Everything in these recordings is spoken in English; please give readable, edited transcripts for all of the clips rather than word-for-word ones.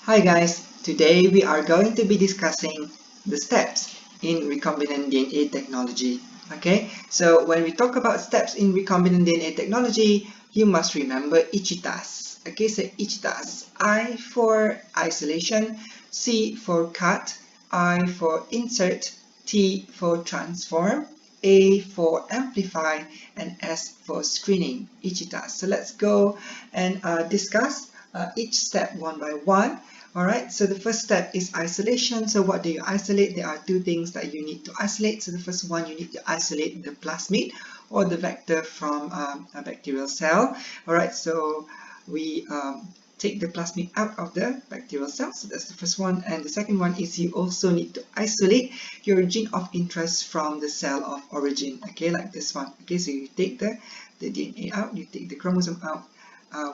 Hi guys, today we are going to be discussing the steps in recombinant DNA technology. Okay, so when we talk about steps in recombinant DNA technology, you must remember ICITAS. Okay, so ICITAS, I for isolation, C for cut, I for insert, T for transform, A for amplify, and S for screening, ICITAS. So let's go and discuss each step one by one. Alright, so the first step is isolation. So what do you isolate? There are two things that you need to isolate. So the first one, you need to isolate the plasmid or the vector from a bacterial cell. Alright, so we take the plasmid out of the bacterial cell. So that's the first one. And the second one is you also need to isolate your gene of interest from the cell of origin. Okay, like this one. Okay, so you take the DNA out, you take the chromosome out.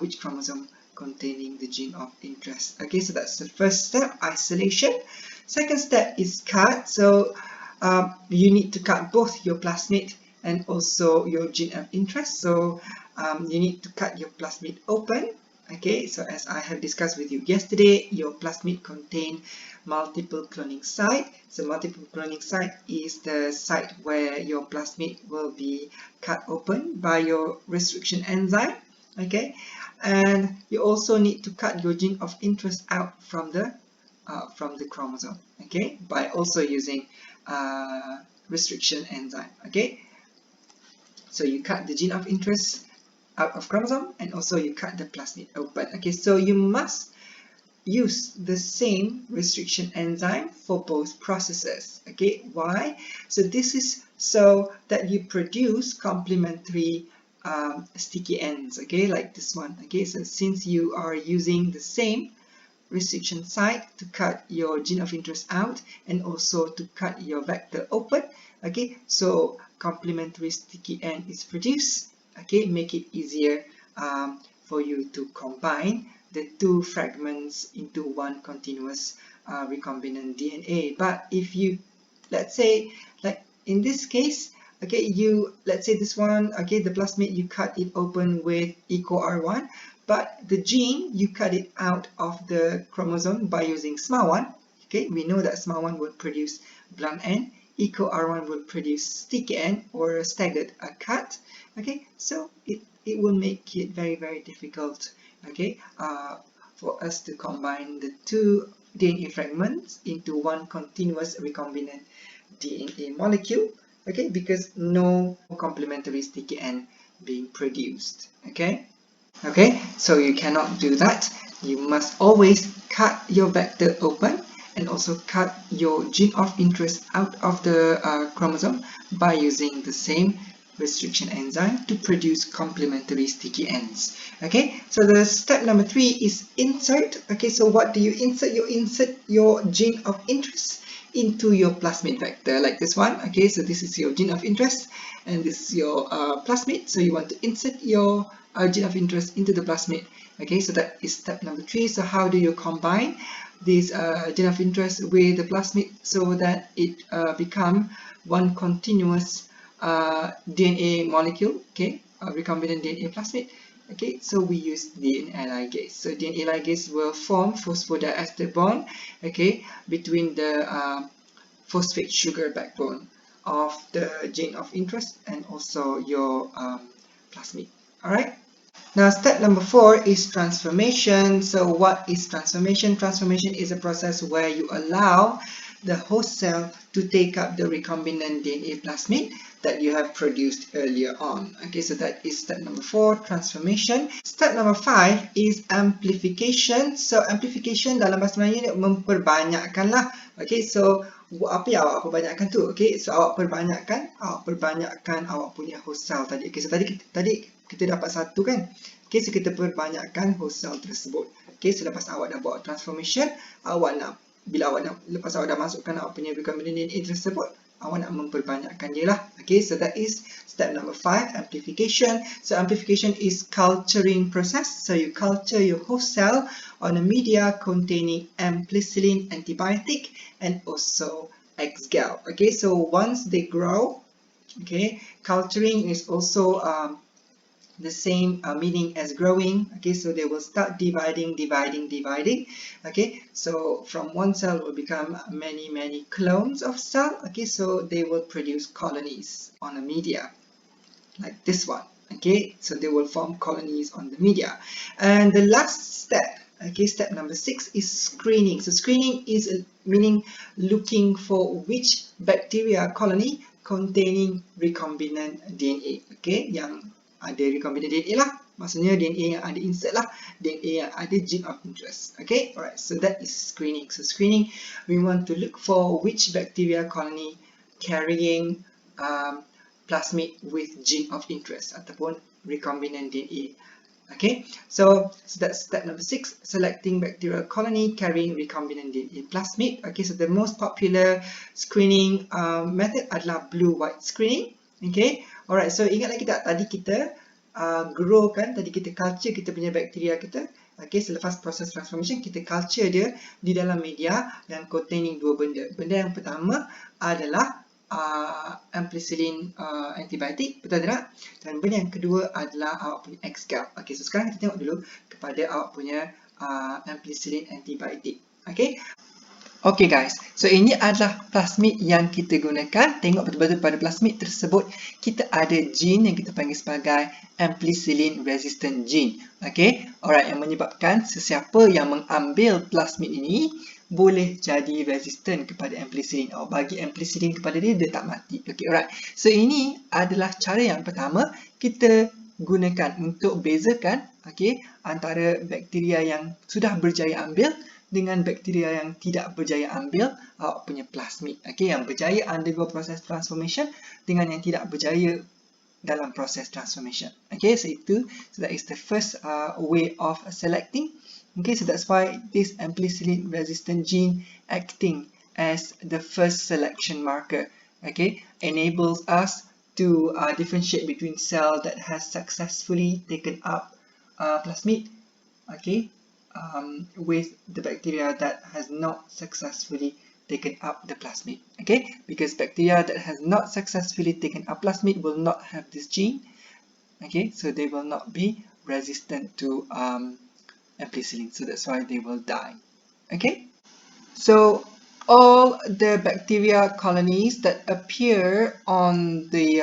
Which chromosome containing the gene of interest. Okay, so that's the first step, isolation. Second step is cut. So you need to cut both your plasmid and also your gene of interest. So you need to cut your plasmid open. Okay, so as I have discussed with you yesterday, your plasmid contain multiple cloning site. So multiple cloning site is the site where your plasmid will be cut open by your restriction enzyme. Okay, and you also need to cut your gene of interest out from the chromosome. Okay, by also using restriction enzyme. Okay, so you cut the gene of interest out of chromosome and also you cut the plasmid open. Okay, so you must use the same restriction enzyme for both processes. Okay, why? So this is so that you produce complementary sticky ends, okay, like this one. Okay, so since you are using the same restriction site to cut your gene of interest out and also to cut your vector open, okay, so complementary sticky end is produced. Okay, make it easier for you to combine the two fragments into one continuous recombinant DNA. But if you, let's say, like in this case, okay, let's say this one, okay, the plasmid, you cut it open with EcoR1, but the gene, you cut it out of the chromosome by using SMA1. Okay, we know that SMA1 will produce blunt end, EcoR1 will produce sticky end or staggered cut. Okay, so it will make it very, very difficult, okay, for us to combine the two DNA fragments into one continuous recombinant DNA molecule. Okay, because no complementary sticky end being produced. Okay, so you cannot do that. You must always cut your vector open and also cut your gene of interest out of the chromosome by using the same restriction enzyme to produce complementary sticky ends. Okay, so the step number 3 is insert. Okay, so what do you insert? You insert your gene of interest into your plasmid vector, like this one. Okay, so this is your gene of interest and this is your plasmid. So you want to insert your gene of interest into the plasmid. Okay, so that is step number 3. So how do you combine this gene of interest with the plasmid so that it become one continuous DNA molecule? Okay, recombinant DNA plasmid. Okay, so we use DNA ligase. So DNA ligase will form phosphodiester bond, okay, between the phosphate sugar backbone of the gene of interest and also your plasmid. All right. Now, step number 4 is transformation. So what is transformation? Transformation is a process where you allow the host cell to take up the recombinant DNA plasmid that you have produced earlier on. Okay, so that is step number 4, transformation. Step number 5 is amplification. So amplification dalam bahasa Melayu memperbanyakkan lah. Okay, so apa yang awak perbanyakkan tu? Okay, so awak perbanyakkan awak punya host cell tadi. Okay, so tadi kita dapat satu kan? Okay, so kita perbanyakkan host cell tersebut. Okay, so lepas awak dah buat transformation, lepas awak dah masukkan awak punya recombinant DNA tersebut, awak nak memperbanyakkan dia lah. Okay, so that is step number 5, amplification. So amplification is culturing process. So you culture your host cell on a media containing amplicillin antibiotic and also X-gal. Okay, so once they grow, okay, culturing is also the same meaning as growing. Okay, so they will start dividing. Okay, so from one cell will become many clones of cell. Okay, so they will produce colonies on a media like this one. Okay, so they will form colonies on the media. And the last step, okay, step number 6 is screening. So screening is meaning looking for which bacteria colony containing recombinant DNA. Okay, yang ada recombinant DNA lah, maksudnya DNA yang ada insert lah, DNA yang ada gene of interest. Okay, alright, so that is screening. So screening, we want to look for which bacteria colony carrying plasmid with gene of interest ataupun recombinant DNA. Okay, so that's step number 6, selecting bacterial colony carrying recombinant DNA plasmid. Okay, so the most popular screening method adalah blue-white screening. Okay, alright, so ingat lagi tak tadi kita grow kan, tadi kita culture kita punya bakteria kita. Okay, selepas proses transformation kita culture dia di dalam media yang containing dua benda. Benda yang pertama adalah ampicillin antibiotik, betul tak? Dan benda yang kedua adalah awak punya X-gel. Okay, so sekarang kita tengok dulu kepada awak punya ampicillin antibiotik. Okay. Okay guys, so ini adalah plasmid yang kita gunakan. Tengok betul-betul pada plasmid tersebut kita ada gene yang kita panggil sebagai ampicillin resistant gene. Okay, alright, yang menyebabkan sesiapa yang mengambil plasmid ini boleh jadi resistant kepada ampicillin. Bagi ampicillin kepada dia, dia tak mati. Okay, alright. So ini adalah cara yang pertama kita gunakan untuk bezakan okay, antara bakteria yang sudah berjaya ambil dengan bakteria yang tidak berjaya ambil awak punya plasmid. Okay, yang berjaya undergo proses transformation dengan yang tidak berjaya dalam proses transformation. Okay, so that is the first way of selecting. Okay, so that's why this ampicillin resistant gene acting as the first selection marker, okay, enables us to differentiate between cell that has successfully taken up plasmid, okay, with the bacteria that has not successfully taken up the plasmid. Okay, because bacteria that has not successfully taken up plasmid will not have this gene. Okay, so they will not be resistant to ampicillin, so that's why they will die. Okay, so all the bacteria colonies that appear on the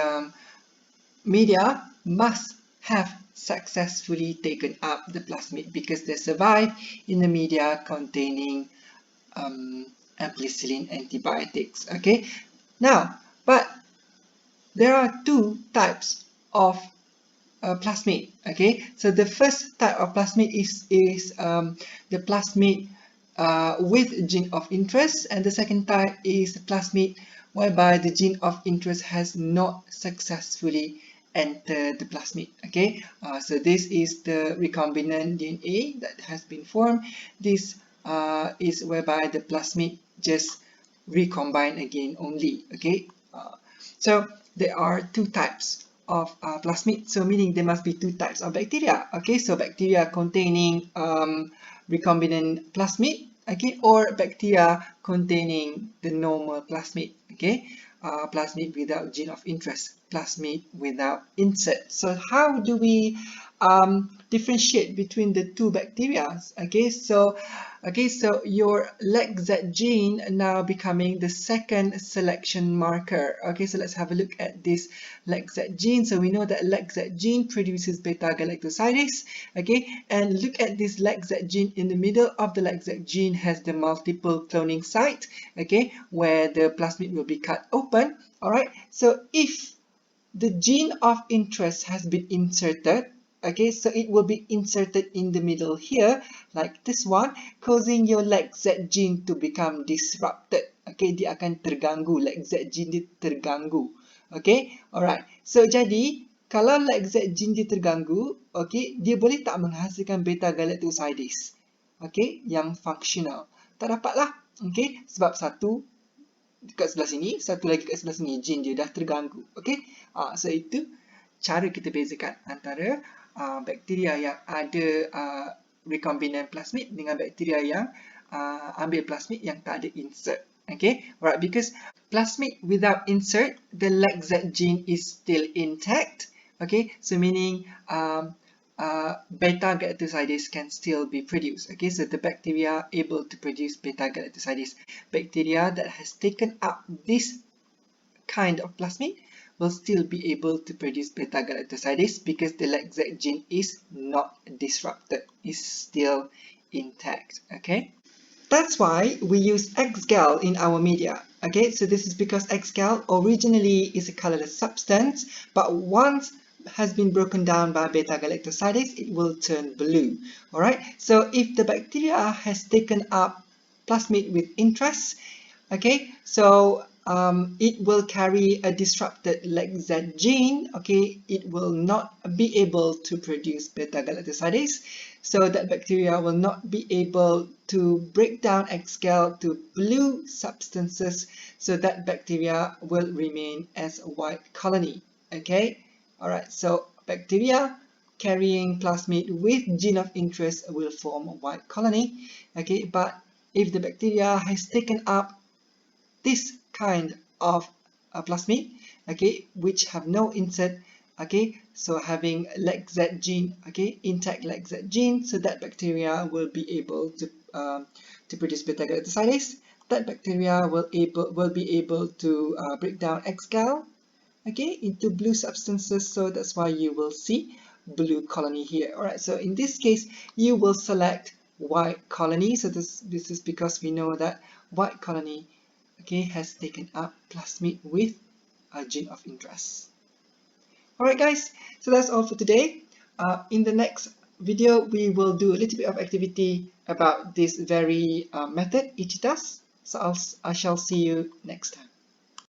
media must have successfully taken up the plasmid because they survive in the media containing ampicillin antibiotics. Okay, now, but there are two types of plasmid. Okay, so the first type of plasmid is the plasmid with gene of interest, and the second type is the plasmid whereby the gene of interest has not successfully entered the plasmid. Okay, so this is the recombinant DNA that has been formed. This is whereby the plasmid just recombine again only. Okay, so there are two types of plasmid, so meaning there must be two types of bacteria. Okay, so bacteria containing recombinant plasmid, okay, or bacteria containing the normal plasmid. Okay, plasmid without gene of interest, plasmid without insert. So how do we differentiate between the two bacteria? Okay, so your LEGZ gene now becoming the second selection marker. Okay, so let's have a look at this LEGZ gene. So we know that LEGZ gene produces beta-galactosidase. Okay, and look at this LEGZ gene. In the middle of the LEGZ gene has the multiple cloning site. Okay, where the plasmid will be cut open. All right, so if the gene of interest has been inserted, okay, so it will be inserted in the middle here, like this one, causing your LEGZ gene to become disrupted. Okay, dia akan terganggu, LEGZ gene dia terganggu. Okay, alright. So jadi kalau LEGZ gene dia terganggu, okay, dia boleh tak menghasilkan beta-galactosidase, okay, yang functional? Tak dapat lah, okay, sebab satu dekat sebelah sini, satu lagi kat sebelah sini, gene dia dah terganggu. Okay, so itu cara kita bezakan antara bakteria yang ada recombinant plasmid dengan bakteria yang ambil plasmid yang tak ada insert. Okay, alright, because plasmid without insert, the LEGZ gene is still intact. Okay, so meaning beta-galactosidase can still be produced. Okay, so the bacteria able to produce beta-galactosidase. Bacteria that has taken up this kind of plasmid will still be able to produce beta-galactosidase because the LAGZ gene is not disrupted, is still intact. Okay, that's why we use XGAL in our media. Okay, so this is because XGAL originally is a colorless substance, but once has been broken down by beta-galactosidase, it will turn blue. Alright, so if the bacteria has taken up plasmid with interest, okay, so it will carry a disrupted LAGZ gene. Okay, it will not be able to produce beta-galactosidase, so that bacteria will not be able to break down XGAL to blue substances, so that bacteria will remain as a white colony. Okay, alright, so bacteria carrying plasmid with gene of interest will form a white colony. Okay, but if the bacteria has taken up this kind of plasmid, okay, which have no insert, okay, so having LAGZ gene, okay, intact LAGZ gene, so that bacteria will be able to produce beta-galactosidase. That bacteria will be able to break down XGAL, okay, into blue substances, so that's why you will see blue colony here. Alright, so in this case you will select white colony. So this is because we know that white colony, okay, has taken up plasmid with a gene of interest. Alright guys, so that's all for today. In the next video we will do a little bit of activity about this very method, ICITAS. So I shall see you next time.